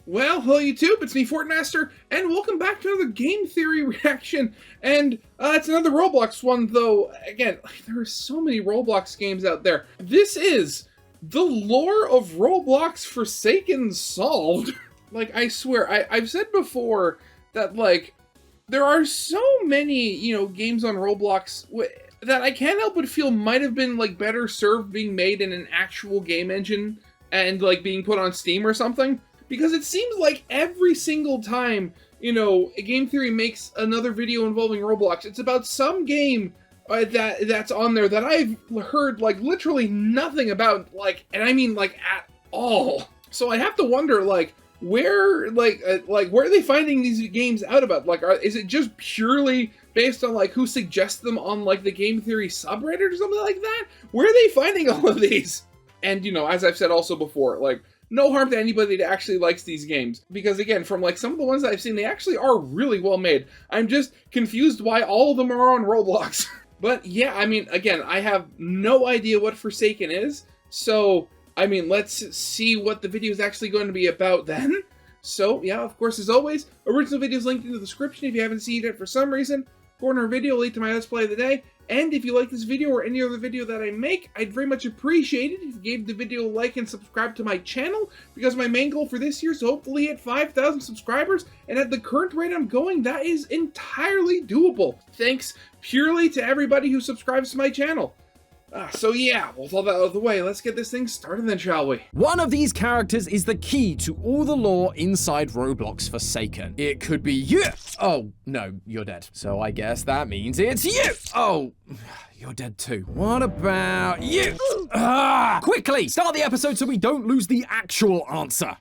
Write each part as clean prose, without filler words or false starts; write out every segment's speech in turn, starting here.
Well, hello YouTube, it's me, Fortmaster, and welcome back to another game theory reaction, and it's another Roblox one, though, again, there are so many Roblox games out there. This is the lore of Roblox Forsaken solved. Like, I swear, I've said before that, like, there are so many, games on Roblox that I can't help but feel might have been, like, better served being made in an actual game engine and, like, being put on Steam or something. Because it seems like every single time, a Game Theory makes another video involving Roblox, it's about some game that's on there that I've heard, like, literally nothing about, like, and I mean, like, at all. So I have to wonder, like, where are they finding these games out about? Like, is it just purely based on, like, who suggests them on, like, the Game Theory subreddit or something like that? Where are they finding all of these? And, as I've said also before, like, no harm to anybody that actually likes these games. Because again, from like some of the ones that I've seen, they actually are really well made. I'm just confused why all of them are on Roblox. But yeah, I mean, again, I have no idea what Forsaken is. So, I mean, let's see what the video is actually going to be about then. So yeah, of course, as always, original videos linked in the description if you haven't seen it for some reason. Corner video linked to my Let's Play of the Day. And if you like this video or any other video that I make, I'd very much appreciate it if you gave the video a like and subscribe to my channel, because my main goal for this year is to hopefully hit 5,000 subscribers, and at the current rate I'm going, that is entirely doable. Thanks purely to everybody who subscribes to my channel. So yeah, with all that out of the way, let's get this thing started then, shall we? One of these characters is the key to all the lore inside Roblox Forsaken. It could be you. Oh, no, you're dead. So I guess that means it's you. Oh, you're dead too. What about you? Quickly, start the episode so we don't lose the actual answer.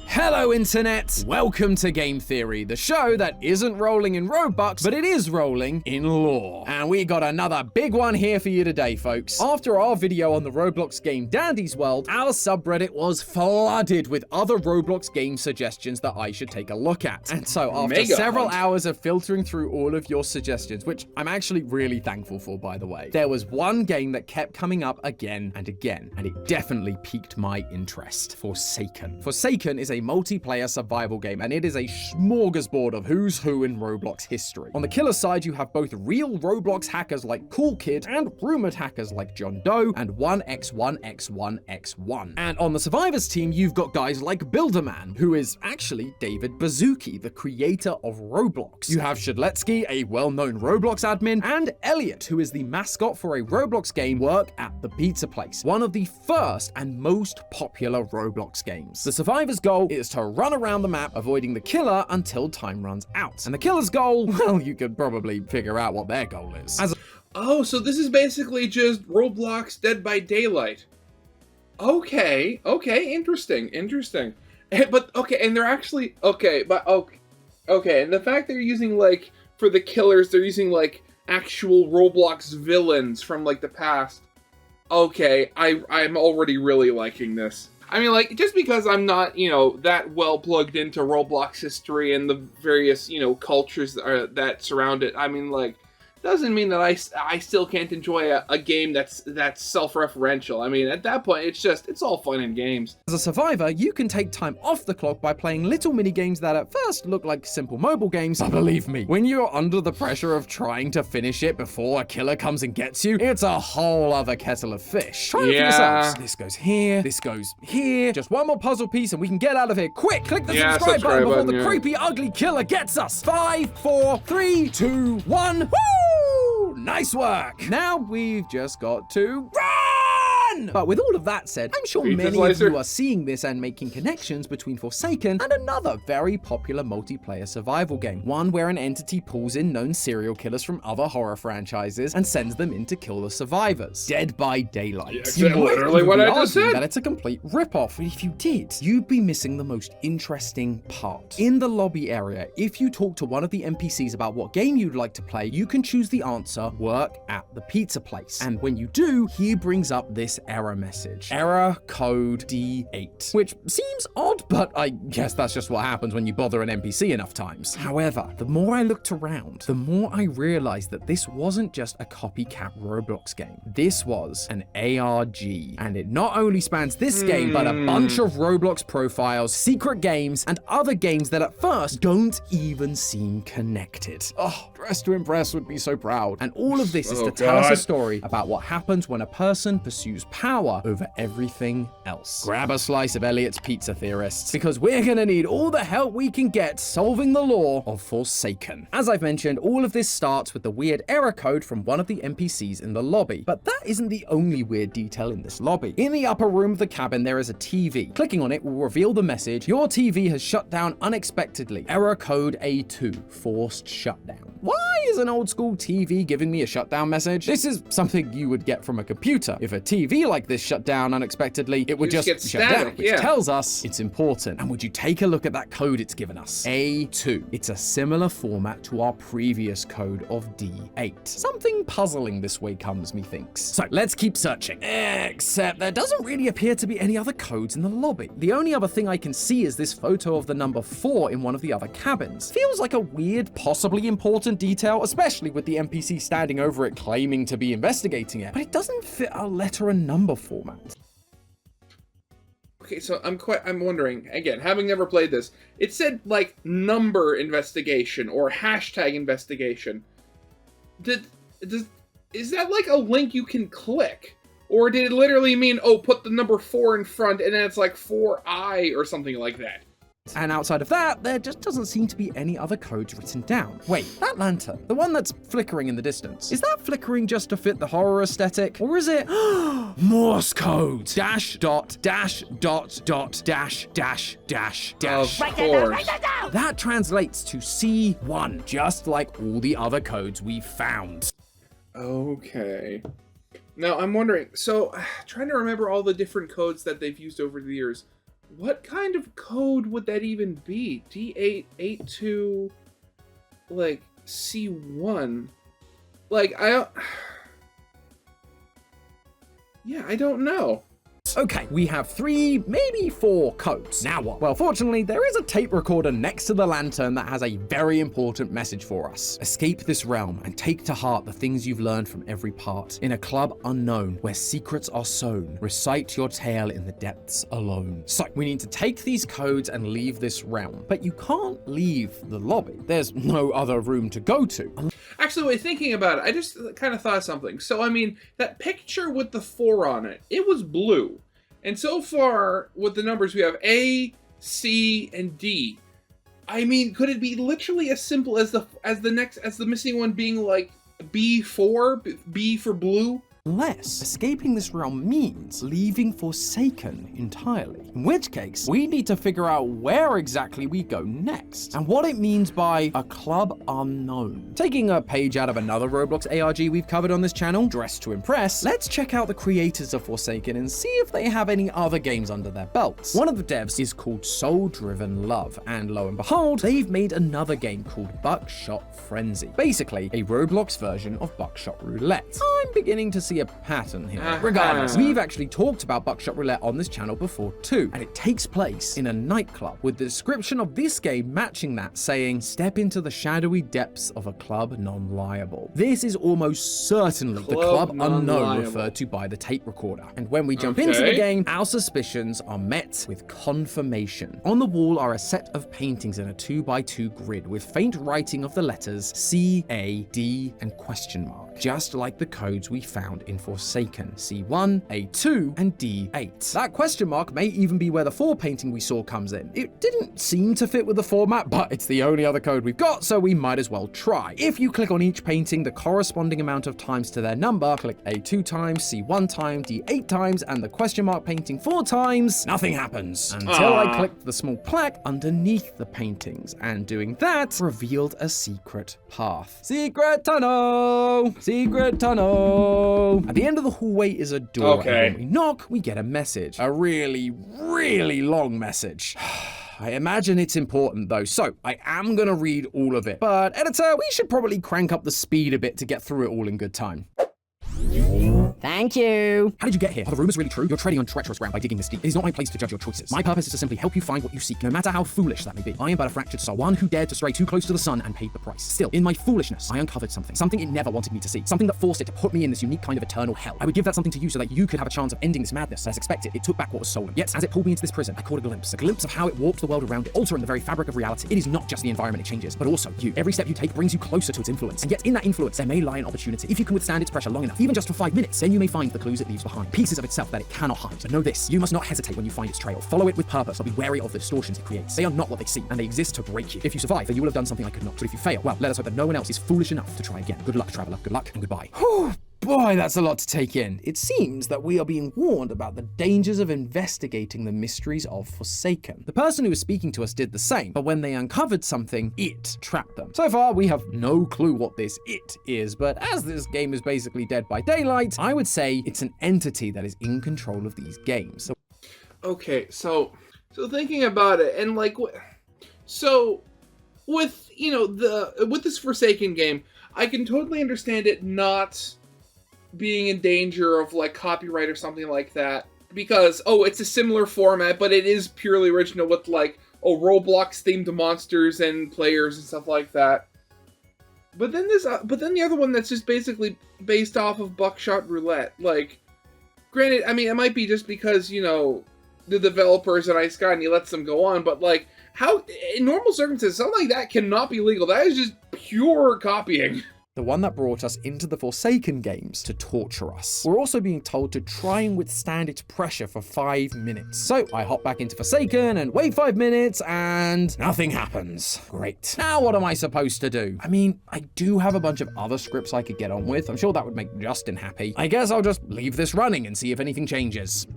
Hello Internet! Welcome to Game Theory, the show that isn't rolling in Robux, but it is rolling in lore. And we got another big one here for you today, folks. After our video on the Roblox game Dandy's World, our subreddit was flooded with other Roblox game suggestions that I should take a look at. And so after several hours of filtering through all of your suggestions, which I'm actually really thankful for, by the way, there was one game that kept coming up again and again, and it definitely piqued my interest. Forsaken. Forsaken is a multiplayer survival game, and it is a smorgasbord of who's who in Roblox history. On the killer side, you have both real Roblox hackers like Cool Kid and rumored hackers like John Doe and 1x1x1x1. And on the survivors team, you've got guys like Builderman, who is actually David Baszucki, the creator of Roblox. You have Shadletsky, a well-known Roblox admin, and Elliot, who is the mascot for a Roblox game Work at the Pizza Place, one of the first and most popular Roblox games. The survivors' goal is to run around the map avoiding the killer until time runs out. And the killer's goal, well, you could probably figure out what their goal is. Oh, so this is basically just Roblox Dead by Daylight. Okay, interesting. But, okay, and they're actually, okay, and the fact they're using, like, for the killers, they're using, like, actual Roblox villains from, like, the past. Okay, I'm already really liking this. I mean, like, just because I'm not, that well plugged into Roblox history and the various, cultures that surround it, I mean, like, doesn't mean that I still can't enjoy a game that's self-referential. I mean, at that point, it's all fun and games. As a survivor, you can take time off the clock by playing little mini games that at first look like simple mobile games, but believe me, when you're under the pressure of trying to finish it before a killer comes and gets you, it's a whole other kettle of fish. Try it for yourselves. This goes here, this goes here. Just one more puzzle piece and we can get out of here. Quick, click the subscribe button before the creepy, ugly killer gets us. 5, 4, 3, 2, 1. Woo! Nice work! Now we've just got to run! But with all of that said, I'm sure many of you are seeing this and making connections between Forsaken and another very popular multiplayer survival game. One where an entity pulls in known serial killers from other horror franchises and sends them in to kill the survivors. Dead by Daylight. Yeah, literally what I just said. That it's a complete ripoff. But if you did, you'd be missing the most interesting part. In the lobby area, if you talk to one of the NPCs about what game you'd like to play, you can choose the answer, Work at the Pizza Place. And when you do, he brings up this error message. Error code D8. Which seems odd, but I guess that's just what happens when you bother an NPC enough times. However, the more I looked around, the more I realized that this wasn't just a copycat Roblox game. This was an ARG, and it not only spans this game, but a bunch of Roblox profiles, secret games, and other games that at first don't even seem connected. Oh, Dress to Impress would be so proud. And all of this is to tell us a story about what happens when a person pursues power over everything else. Grab a slice of Elliot's Pizza, theorists, because we're gonna need all the help we can get solving the lore of Forsaken. As I've mentioned, all of this starts with the weird error code from one of the NPCs in the lobby. But that isn't the only weird detail in this lobby. In the upper room of the cabin, there is a TV. Clicking on it will reveal the message, "Your TV has shut down unexpectedly. Error code A2, forced shutdown." Why is an old school TV giving me a shutdown message? This is something you would get from a computer. If a TV like this shut down unexpectedly, it would just shut down, which tells us it's important. And would you take a look at that code it's given us? A2. It's a similar format to our previous code of D8. Something puzzling this way comes, methinks. So let's keep searching. Except there doesn't really appear to be any other codes in the lobby. The only other thing I can see is this photo of the number 4 in one of the other cabins. Feels like a weird, possibly important detail, especially with the NPC standing over it claiming to be investigating it, but it doesn't fit our letter and number format. Okay, so I'm wondering, again, having never played this, it said, like, number investigation or hashtag investigation. Is that like a link you can click? Or did it literally mean, oh, put the number 4 in front and then it's like 4I or something like that? And outside of that, there just doesn't seem to be any other codes written down. Wait, that lantern, the one that's flickering in the distance, is that flickering just to fit the horror aesthetic? Or is it Morse code? Dash dot dash dot dot dash dash dash dash. Of course. That translates to C1, just like all the other codes we've found. Okay. Now, I'm wondering, so, trying to remember all the different codes that they've used over the years. What kind of code would that even be? D8, 82, like, C1? Like, yeah, I don't know. Okay, we have 3, maybe 4 codes. Now what? Well, fortunately, there is a tape recorder next to the lantern that has a very important message for us. Escape this realm and take to heart the things you've learned from every part. In a club unknown, where secrets are sown, recite your tale in the depths alone. So, we need to take these codes and leave this realm. But you can't leave the lobby. There's no other room to go to. Actually, wait, thinking about it, I just kind of thought of something. So, I mean, that picture with the 4 on it, it was blue. And so far, with the numbers, we have A, C, and D. I mean, could it be literally as simple as the missing one being like B4, B for blue? Unless escaping this realm means leaving Forsaken entirely. In which case, we need to figure out where exactly we go next, and what it means by a club unknown. Taking a page out of another Roblox ARG we've covered on this channel, Dress to Impress, let's check out the creators of Forsaken and see if they have any other games under their belts. One of the devs is called Soul Driven Love, and lo and behold, they've made another game called Buckshot Frenzy. Basically, a Roblox version of Buckshot Roulette. I'm beginning to see a pattern here. Regardless, we've actually talked about Buckshot Roulette on this channel before too, and it takes place in a nightclub, with the description of this game matching that, saying, "Step into the shadowy depths of a club non-liable." This is almost certainly the club unknown referred to by the tape recorder. And when we jump into the game, our suspicions are met with confirmation. On the wall are a set of paintings in a 2x2 grid with faint writing of the letters C, A, D, and question mark, just like the codes we found in Forsaken, C1, A2, and D8. That question mark may even be where the 4 painting we saw comes in. It didn't seem to fit with the format, but it's the only other code we've got, so we might as well try. If you click on each painting the corresponding amount of times to their number, click A2 times, C1 times, D8 times, and the question mark painting 4 times, nothing happens. Until I clicked the small plaque underneath the paintings, and doing that revealed a secret path. Secret tunnel! Secret tunnel! At the end of the hallway is a door, and when we knock, we get a message. A really, really long message. I imagine it's important though, so I am gonna read all of it. But editor, we should probably crank up the speed a bit to get through it all in good time. Thank you. How did you get here? Are the rumors really true? You're treading on treacherous ground by digging this deep. It is not my place to judge your choices. My purpose is to simply help you find what you seek, no matter how foolish that may be. I am but a fractured soul, one who dared to stray too close to the sun and paid the price. Still, in my foolishness, I uncovered something it never wanted me to see, something that forced it to put me in this unique kind of eternal hell. I would give that something to you so that you could have a chance of ending this madness. As expected, it took back what was stolen. Yet, as it pulled me into this prison, I caught a glimpse of how it warped the world around it, altering the very fabric of reality. It is not just the environment it changes, but also you. Every step you take brings you closer to its influence, and yet in that influence, there may lie an opportunity. If you can withstand its pressure long enough, even just for 5 minutes, then you may find the clues it leaves behind, pieces of itself that it cannot hide. But know this, you must not hesitate when you find its trail. Follow it with purpose, but be wary of the distortions it creates. They are not what they seem, and they exist to break you. If you survive, then you will have done something I could not. But if you fail, well, let us hope that no one else is foolish enough to try again. Good luck, traveler. Good luck, and goodbye. Boy, that's a lot to take in. It seems that we are being warned about the dangers of investigating the mysteries of Forsaken. The person who was speaking to us did the same, but when they uncovered something, it trapped them. So far, we have no clue what this it is, but as this game is basically Dead by Daylight, I would say it's an entity that is in control of these games. Okay, so thinking about it, and like, so with, you know, with this Forsaken game, I can totally understand it not being in danger of like copyright or something like that, because it's a similar format, but it is purely original with like Roblox themed monsters and players and stuff like that. But then the other one that's just basically based off of Buckshot Roulette. Like, granted, I mean, it might be just because, you know, the developers at Ice and he lets them go on, but like, how in normal circumstances something like that cannot be legal. That is just pure copying. The one that brought us into the Forsaken games to torture us. We're also being told to try and withstand its pressure for 5 minutes. So I hop back into Forsaken and wait 5 minutes and nothing happens. Great. Now what am I supposed to do? I mean, I do have a bunch of other scripts I could get on with. I'm sure that would make Justin happy. I guess I'll just leave this running and see if anything changes.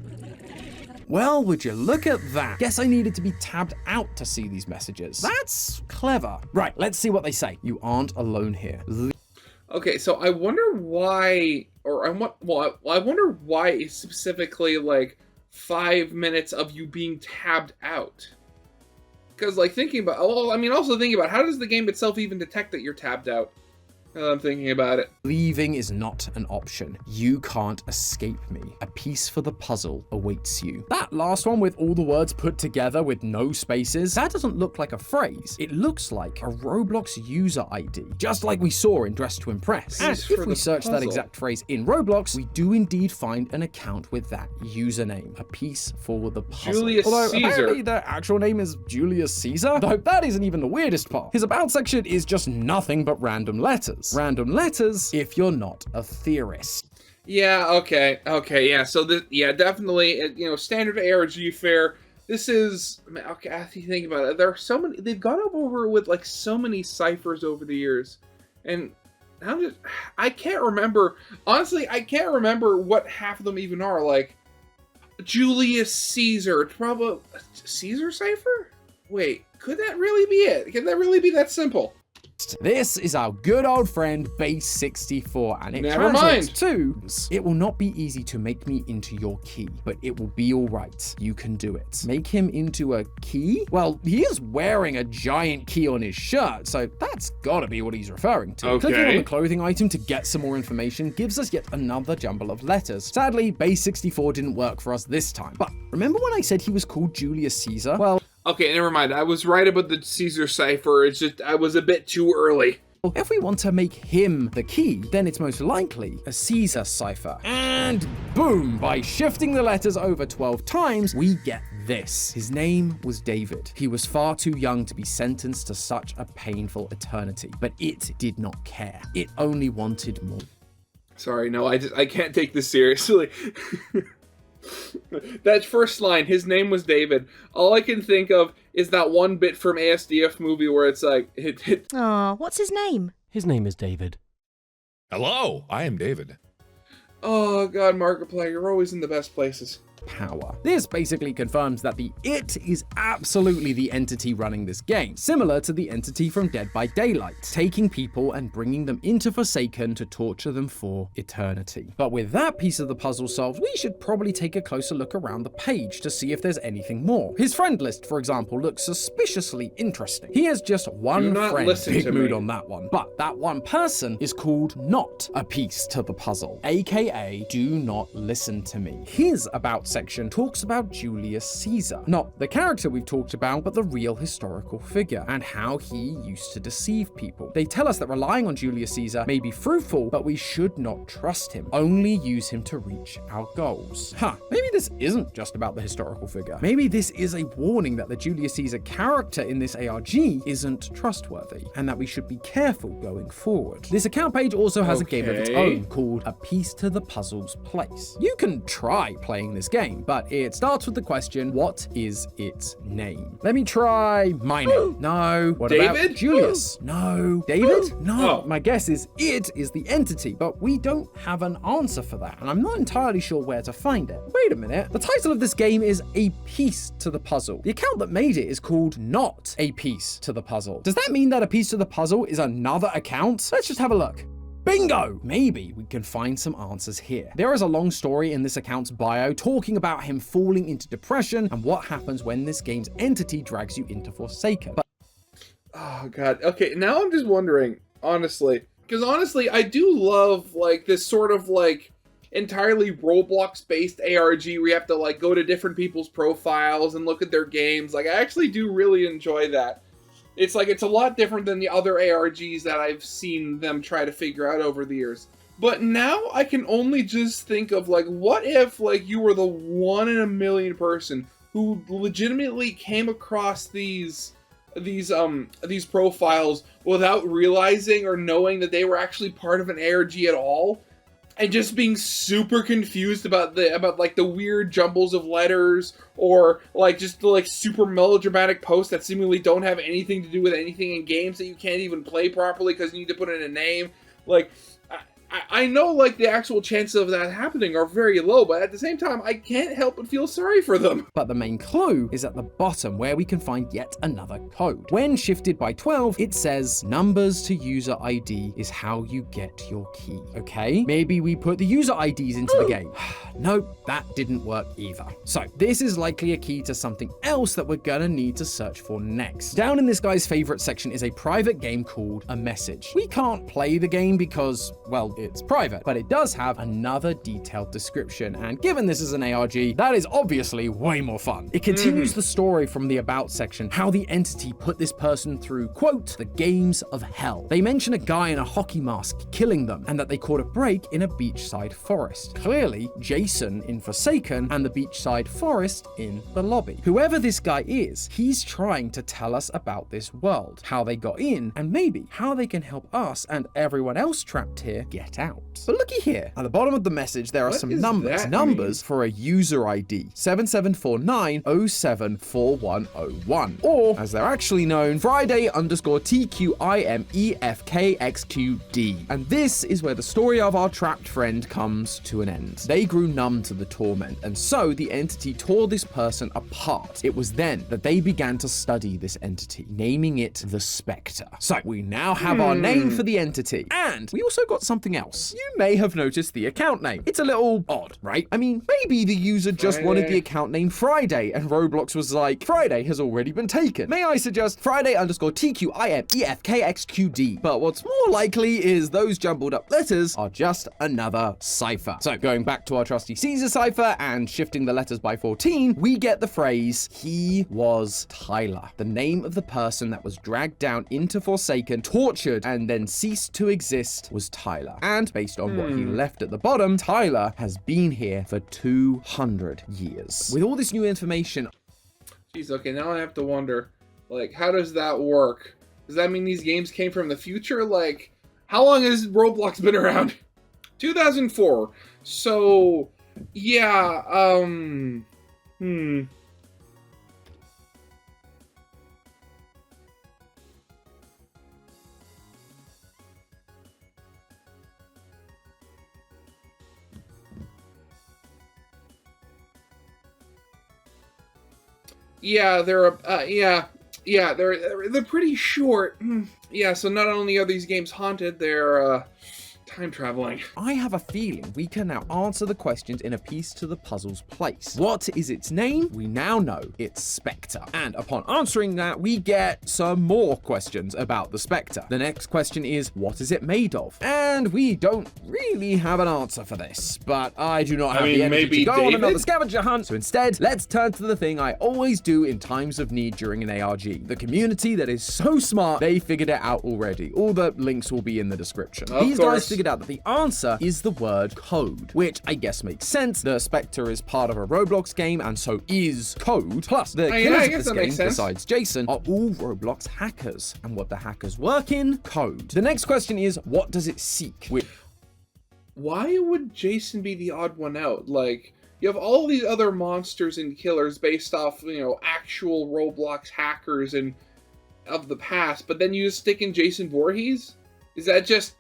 Well, would you look at that? Guess I needed to be tabbed out to see these messages. That's clever. Right, let's see what they say. You aren't alone here. Okay, so I wonder why, I wonder why it's specifically like 5 minutes of you being tabbed out. Because like thinking about, also thinking about how does the game itself even detect that you're tabbed out? I'm thinking about it. Leaving is not an option. You can't escape me. A piece for the puzzle awaits you. That last one with all the words put together with no spaces, that doesn't look like a phrase. It looks like a Roblox user ID, just like we saw in Dress to Impress. And if we search that exact phrase in Roblox, we do indeed find an account with that username. A piece for the puzzle. Julius Caesar. Apparently their actual name is Julius Caesar, though that isn't even the weirdest part. His about section is just nothing but random letters. Random letters if you're not a theorist. Yeah, okay, yeah, so definitely, you know, standard ARG fare. This is, okay, I have to think about it. There are so many, they've gone over with like so many ciphers over the years, and I can't remember, honestly, I can't remember what half of them even are, like, Julius Caesar, probably, Caesar cipher? Wait, could that really be it? Can that really be that simple? This is our good old friend Base 64, and it Never translates mind. to, it will not be easy to make me into your key, but it will be all right. You can do it. Make him into a key? Well, he is wearing a giant key on his shirt, so that's gotta be what he's referring to. Okay. Clicking on the clothing item to get some more information gives us yet another jumble of letters. Sadly, Base 64 didn't work for us this time. But remember when I said he was called Julius Caesar? Well, okay, never mind. I was right about the Caesar cipher. It's just I was a bit too early. if we want to make him the key, then it's most likely a Caesar cipher. And boom, by shifting the letters over 12 times, we get this. His name was David. He was far too young to be sentenced to such a painful eternity, but it did not care. It only wanted more. Sorry, no, I can't take this seriously. That first line, his name was David. All I can think of is that one bit from ASDF movie where it's like, Aw, what's his name? His name is David. Hello, I am David. Oh god, Markiplier, you're always in the best places. Power. This basically confirms that the It is absolutely the entity running this game, similar to the entity from Dead by Daylight, taking people and bringing them into Forsaken to torture them for eternity. But with that piece of the puzzle solved, we should probably take a closer look around the page to see if there's anything more. His friend list, for example, looks suspiciously interesting. He has just one friend, big mood on that one, but that one person is called Not, a piece to the puzzle, aka aka Do Not Listen to Me. His About section talks about Julius Caesar, not the character we've talked about, but the real historical figure, and how he used to deceive people. They tell us that relying on Julius Caesar may be fruitful, but we should not trust him, only use him to reach our goals. Maybe this isn't just about the historical figure. Maybe this is a warning that the Julius Caesar character in this ARG isn't trustworthy, and that we should be careful going forward. This account page also has a game of its own called A Piece to the Puzzle's Place. You can try playing this game, but it starts with the question, what is its name? Let me try my name. No. What David? about Julius? No. David? No. Oh. My guess is it is the entity, but we don't have an answer for that, and I'm not entirely sure where to find it. Wait a minute. The title of this game is A Piece to the Puzzle. The account that made it is called Not A Piece to the Puzzle. Does that mean that A Piece to the Puzzle is another account? Let's just have a look. Bingo! Maybe we can find some answers here. There is a long story in this account's bio talking about him falling into depression and what happens when this game's entity drags you into Forsaken. But Oh god. Okay, now I'm just wondering, honestly, because honestly, I do love like this sort of like entirely Roblox-based ARG where you have to like go to different people's profiles and look at their games. Like, I actually do really enjoy that. It's like, it's a lot different than the other ARGs that I've seen them try to figure out over the years. But now I can only just think of like, what if like you were the 1 in a million person who legitimately came across these profiles without realizing or knowing that they were actually part of an ARG at all, and just being super confused about like the weird jumbles of letters, or like just the like super melodramatic posts that seemingly don't have anything to do with anything in games that you can't even play properly because you need to put in a name. Like, I know like the actual chances of that happening are very low, but at the same time, I can't help but feel sorry for them. the main clue is at the bottom, where we can find yet another code. When shifted by 12, it says numbers to user ID is how you get your key. Okay, maybe we put the user IDs into the game. Nope, that didn't work either. So this is likely a key to something else that we're gonna need to search for next. Down in this guy's favorite section is a private game called A Message. We can't play the game because, well, it's private, but it does have another detailed description, and given this is an ARG, that is obviously way more fun. It continues the story from the About section, how the entity put this person through, quote, the games of hell. They mention a guy in a hockey mask killing them, and that they caught a break in a beachside forest. Clearly, Jason in Forsaken and the beachside forest in the lobby. Whoever this guy is, he's trying to tell us about this world, how they got in, and maybe how they can help us and everyone else trapped here get out. But looky here, at the bottom of the message there are What some does numbers. that Numbers for a user ID, 7749074101, or as they're actually known, Friday_TQIMEFKXQD. And this is where the story of our trapped friend comes to an end. They grew numb to the torment, and so the entity tore this person apart. It was then that they began to study this entity, naming it the Spectre. So we now have our name for the entity, and we also got something else. You may have noticed the account name. It's a little odd, right? I mean, maybe the user just wanted the account name Friday, and Roblox was like, Friday has already been taken. May I suggest Friday_TQIMEFKXQD? But what's more likely is those jumbled up letters are just another cipher. So going back to our trusty Caesar cipher and shifting the letters by 14, we get the phrase, he was Tyler, the name of the person that was dragged down into Forsaken, tortured, and then ceased to exist was Tyler. And based on what he left at the bottom, Tyler has been here for 200 years. With all this new information... Jeez, okay, now I have to wonder, like, how does that work? Does that mean these games came from the future? Like, how long has Roblox been around? 2004. So, yeah, Yeah, they're they're pretty short. Yeah, so not only are these games haunted, they're Time traveling. I have a feeling we can now answer the questions in a piece to the puzzle's place. What is its name? We now know it's Spectre. And upon answering that, we get some more questions about the Spectre. The next question is, what is it made of? And we don't really have an answer for this, but I do not have the energy to go on another scavenger hunt, so instead, let's turn to the thing I always do in times of need during an ARG. The community that is so smart, they figured it out already. All the links will be in the description. These guys figured out that the answer is the word code, which I guess makes sense. The Spectre is part of a Roblox game, and so is code. Plus, the killers of this game, besides Jason, are all Roblox hackers. And what the hackers work in? Code. The next question is, what does it seek? Why would Jason be the odd one out? Like, you have all these other monsters and killers based off, actual Roblox hackers and of the past, but then you just stick in Jason Voorhees? Is that just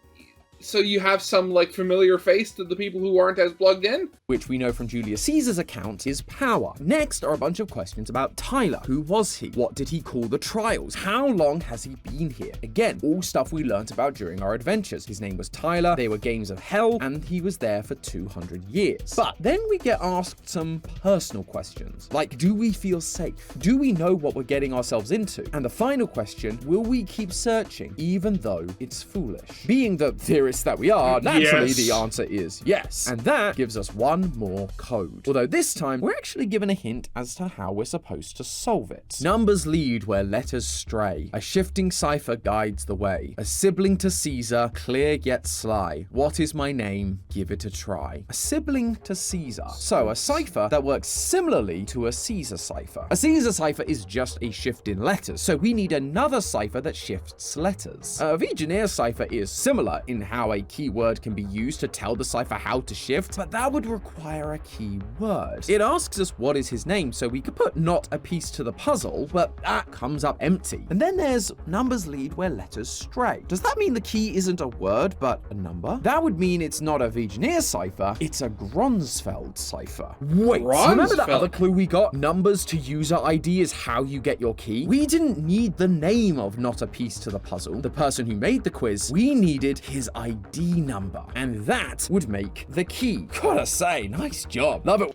so you have some, familiar face to the people who aren't as plugged in? Which we know from Julius Caesar's account is power. Next are a bunch of questions about Tyler. Who was he? What did he call the trials? How long has he been here? Again, all stuff we learnt about during our adventures. His name was Tyler, they were games of hell, and he was there for 200 years. But then we get asked some personal questions, like, do we feel safe? Do we know what we're getting ourselves into? And the final question, will we keep searching, even though it's foolish? Being the theorist that we are, naturally the answer is yes. And that gives us one more code. Although this time, we're actually given a hint as to how we're supposed to solve it. Numbers lead where letters stray. A shifting cipher guides the way. A sibling to Caesar, clear yet sly. What is my name? Give it a try. A sibling to Caesar. So a cipher that works similarly to a Caesar cipher. A Caesar cipher is just a shift in letters, so we need another cipher that shifts letters. A Vigenère cipher is similar in how a keyword can be used to tell the cipher how to shift, but that would require a keyword. It asks us what is his name, so we could put not a piece to the puzzle, but that comes up empty. And then there's numbers lead where letters stray. Does that mean the key isn't a word, but a number? That would mean it's not a Vigenère cipher, it's a Gronsfeld cipher. Wait, remember that other clue we got? Numbers to user ID is how you get your key? We didn't need the name of not a piece to the puzzle, the person who made the quiz. We needed his ID number, and that would make the key. Gotta say, nice job. Love it.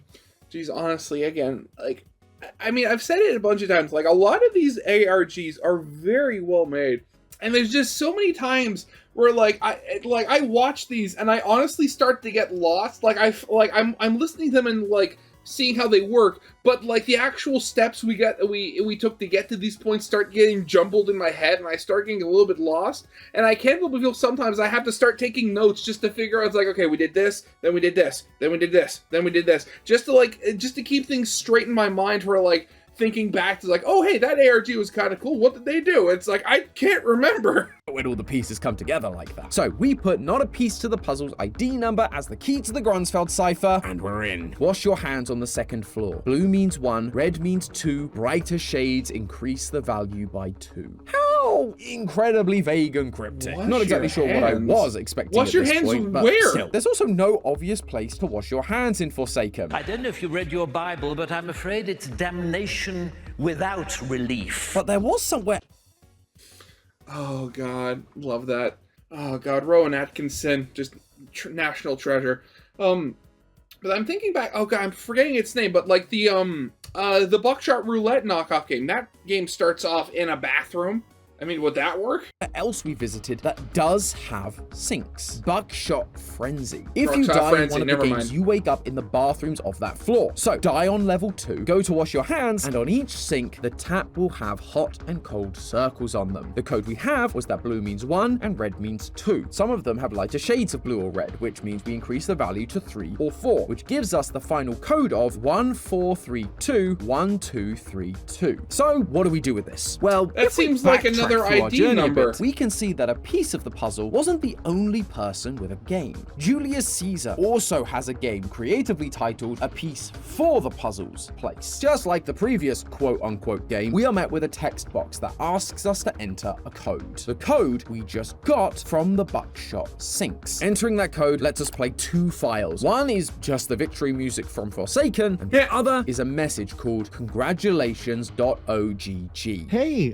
Geez, honestly, again, I've said it a bunch of times, a lot of these ARGs are very well made, and there's just so many times where I watch these and I honestly start to get lost. I'm listening to them and seeing how they work, but the actual steps we took to get to these points start getting jumbled in my head, and I start getting a little bit lost. And I can't help but feel sometimes I have to start taking notes just to figure out, okay, we did this, then we did this, then we did this, then we did this, just to keep things straight in my mind for thinking back to oh, hey, that ARG was kind of cool. What did they do? It's I can't remember. When all the pieces come together like that. So we put not a piece to the puzzle's ID number as the key to the Gronsfeld cipher, and we're in. Wash your hands on the second floor. Blue means 1, red means 2, brighter shades increase the value by 2. How incredibly vague and cryptic. Not exactly sure what I was expecting Wash your hands point, but where? Still, there's also no obvious place to wash your hands in Forsaken. I don't know if you read your Bible, but I'm afraid it's damnation without relief. But there was somewhere. Oh God, love that. Oh God, Rowan Atkinson, just national treasure. But I'm thinking back. Oh God, I'm forgetting its name. But the Buckshot Roulette knockoff game. That game starts off in a bathroom. Would that work? Else we visited that does have sinks. Buckshot Frenzy. If Buckshot you die Frenzy, in one of the games, you wake up in the bathrooms of that floor. So die on level 2, go to wash your hands, and on each sink, the tap will have hot and cold circles on them. The code we have was that blue means 1 and red means 2. Some of them have lighter shades of blue or red, which means we increase the value to 3 or 4, which gives us the final code of 14321232. So what do we do with this? Well, that seems like another ID number. We can see that a piece of the puzzle wasn't the only person with a game. Julius Caesar also has a game creatively titled A Piece for the Puzzle's Place. Just like the previous quote-unquote game, we are met with a text box that asks us to enter a code. The code we just got from the Buckshot sinks. Entering that code lets us play 2 files. One is just the victory music from Forsaken, and the other is a message called congratulations.ogg. Hey,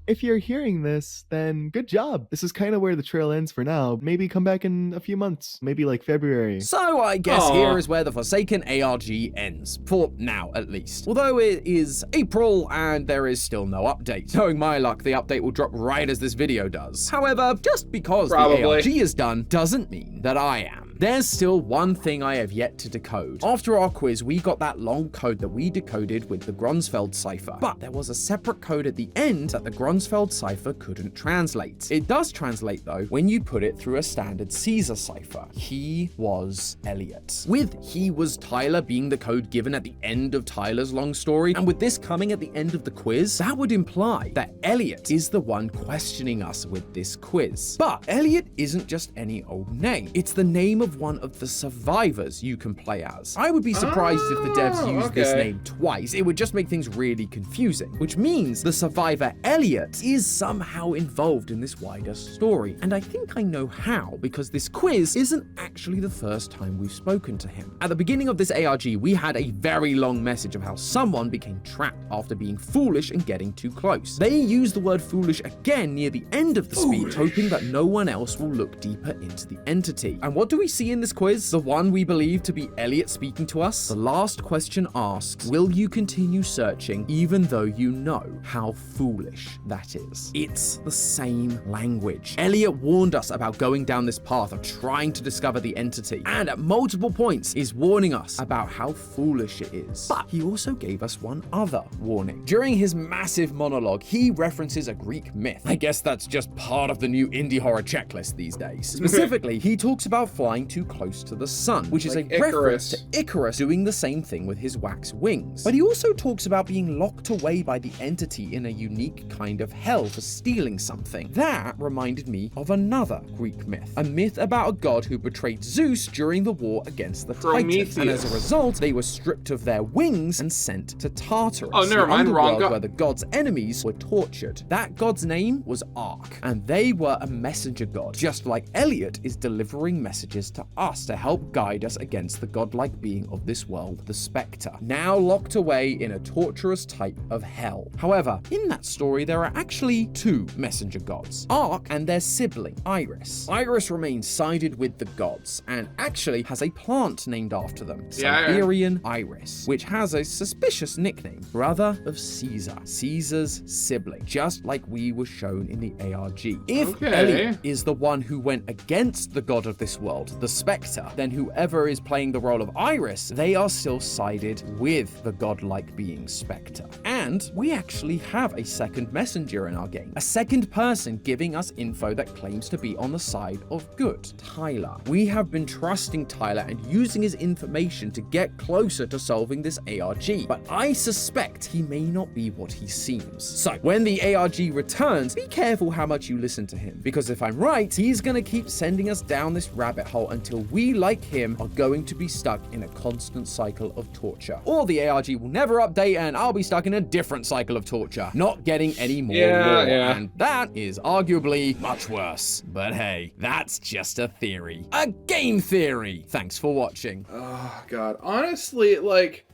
if you're hearing this, then good job. This is kind of where the trail ends for now. Maybe come back in a few months, maybe like February. So I guess Aw. here is where the Forsaken ARG ends, for now at least. Although it is April and there is still no update. Knowing my luck, the update will drop right as this video does. However, just because Probably. the ARG is done doesn't mean that I am. There's still one thing I have yet to decode. After our quiz, we got that long code that we decoded with the Gronsfeld cipher, but there was a separate code at the end that the Gronsfeld cipher couldn't translate. It does translate though when you put it through a standard Caesar cipher. He was Elliot. With he was Tyler being the code given at the end of Tyler's long story, and with this coming at the end of the quiz, that would imply that Elliot is the one questioning us with this quiz. But Elliot isn't just any old name. It's the name of one of the survivors you can play as. I would be surprised if the devs used this name twice. It would just make things really confusing, which means the survivor Elliot is somehow involved in this wider story. And I think I know how, because this quiz isn't actually the first time we've spoken to him. At the beginning of this ARG, we had a very long message of how someone became trapped after being foolish and getting too close. They use the word foolish again near the end of the speech, hoping that no one else will look deeper into the entity. And what do we see in this quiz? The one we believe to be Elliot speaking to us? The last question asks, will you continue searching even though you know how foolish that is? It's the same language. Elliot warned us about going down this path of trying to discover the entity, and at multiple points is warning us about how foolish it is. But he also gave us one other warning. During his massive monologue, he references a Greek myth. I guess that's just part of the new indie horror checklist these days. Specifically, he talks about flying too close to the sun, which is Like a Icarus. reference to Icarus doing the same thing with his wax wings. But he also talks about being locked away by the entity in a unique kind of hell for stealing something. That reminded me of another Greek myth, a myth about a god who betrayed Zeus during the war against the Titans, and as a result, they were stripped of their wings and sent to Tartarus, Oh, never the mind, wrong underworld god. where the god's enemies were tortured. That god's name was Ark, and they were a messenger god, just like Elliot is delivering messages to us to help guide us against the godlike being of this world, the Spectre, now locked away in a torturous type of hell. However, in that story, there are actually two messenger gods, Ark and their sibling, Iris. Iris remains sided with the gods, and actually has a plant named after them, Yeah. Siberian Iris, which has a suspicious nickname, Brother of Caesar, Caesar's sibling, just like we were shown in the ARG. If Okay. Elliot is the one who went against the god of this world, the Spectre, then whoever is playing the role of Iris, they are still sided with the godlike being Spectre. And we actually have a second messenger in our game, a second person giving us info that claims to be on the side of good, Tyler. We have been trusting Tyler and using his information to get closer to solving this ARG, but I suspect he may not be what he seems. So when the ARG returns, be careful how much you listen to him, because if I'm right, he's gonna keep sending us down this rabbit hole until we, like him, are going to be stuck in a constant cycle of torture. Or the ARG will never update and I'll be stuck in a different cycle of torture, not getting any more lore. Yeah. And that is arguably much worse. But hey, that's just a theory. A game theory! Thanks for watching. Oh god, honestly, like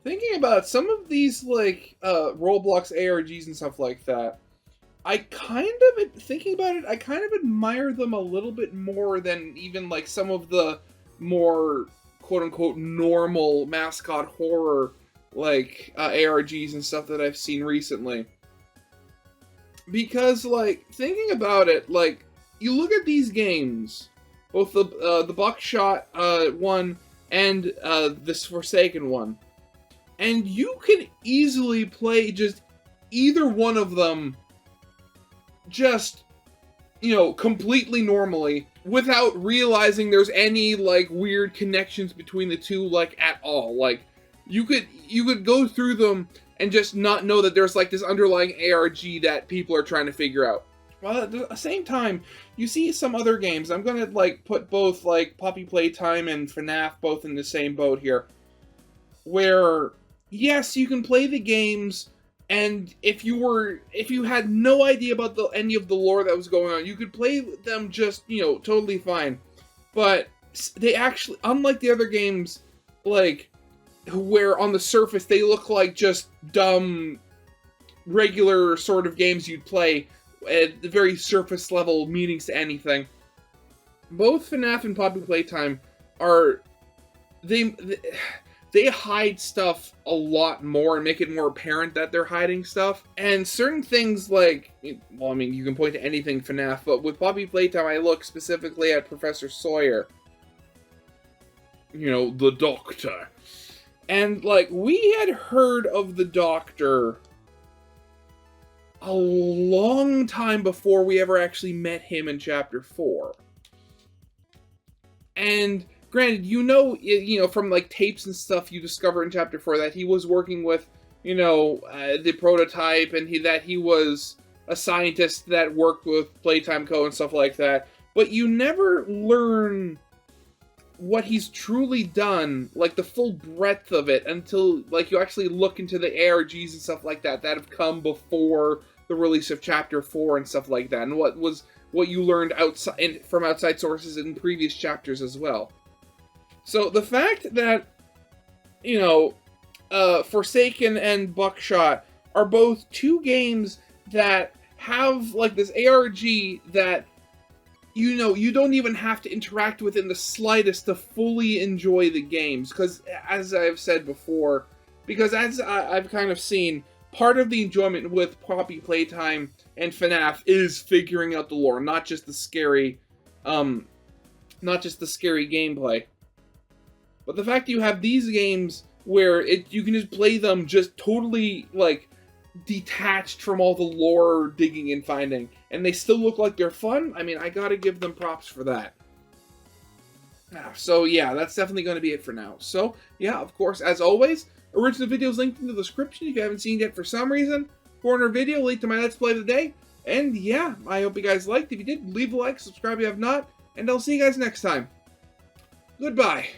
thinking about some of these like Roblox ARGs and stuff like that, I kind of thinking about it, I kind of admire them a little bit more than even like some of the more quote unquote normal mascot horror like ARGs and stuff that I've seen recently. Because like thinking about it, like you look at these games, both the Buckshot one and this Forsaken one, and you can easily play just either one of them just, you know, completely normally without realizing there's any like weird connections between the two like at all. Like you could go through them and just not know that there's like this underlying ARG that people are trying to figure out. Well, at the same time, you see some other games. I'm gonna like put both like Poppy Playtime and FNAF both in the same boat here, where yes, you can play the games, and if you had no idea about any of the lore that was going on, you could play them just, you know, totally fine. But they actually, unlike the other games, like where on the surface they look like just dumb regular sort of games you'd play at the very surface level meanings to anything. Both FNAF and Poppy Playtime are... They hide stuff a lot more and make it more apparent that they're hiding stuff. And certain things like, well, I mean, you can point to anything FNAF, but with Poppy Playtime, I look specifically at Professor Sawyer. You know, the Doctor. And, like, we had heard of the Doctor a long time before we ever actually met him in Chapter 4. And... granted, you know, from, like, tapes and stuff you discover in Chapter 4 that he was working with, you know, the prototype, and that he was a scientist that worked with Playtime Co. and stuff like that. But you never learn what he's truly done, like, the full breadth of it, until, like, you actually look into the ARGs and stuff like that have come before the release of Chapter 4 and stuff like that, and what you learned from outside sources in previous chapters as well. So the fact that, you know, Forsaken and Buckshot are both two games that have, like, this ARG that, you know, you don't even have to interact with in the slightest to fully enjoy the games. Because, as I've said before, because as I've kind of seen, part of the enjoyment with Poppy Playtime and FNAF is figuring out the lore, not just the scary gameplay. But the fact that you have these games where you can just play them just totally, like, detached from all the lore digging and finding, and they still look like they're fun, I mean, I gotta give them props for that. So yeah, that's definitely going to be it for now. So yeah, of course, as always, original videos linked in the description if you haven't seen it yet for some reason. Corner video linked to my Let's Play of the day. And yeah, I hope you guys liked. If you did, leave a like, subscribe if you have not, and I'll see you guys next time. Goodbye.